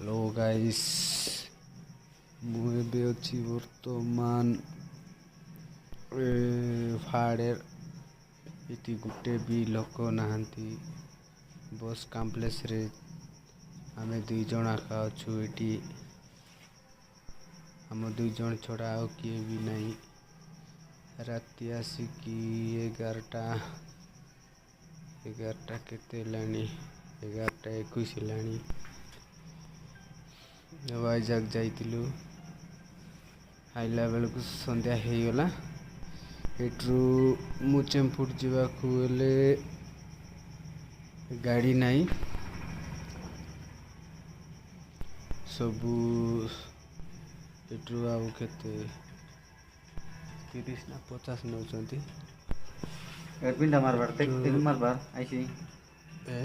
hello guys मुझे अच्छी बर्तमान फाड़े इति गुटे भी लोक नहांती बस कॉम्प्लेक्स रे आमे दुई जण आका अच्छु एटी आम दुई जण छड़ा आ किए भी नहीं राति आसिकी 11टा केते लानी 11टा 21 लानी वाइजाग जाइलु आइला बेलू संध्या हो गला एट्रु मुचेमपुर जावाकू हेले गाड़ी नहीं सबू एट्रु आउ केते 30 ना 50 नौचंती एडमिन मारबार तेल मारबार आइसी ए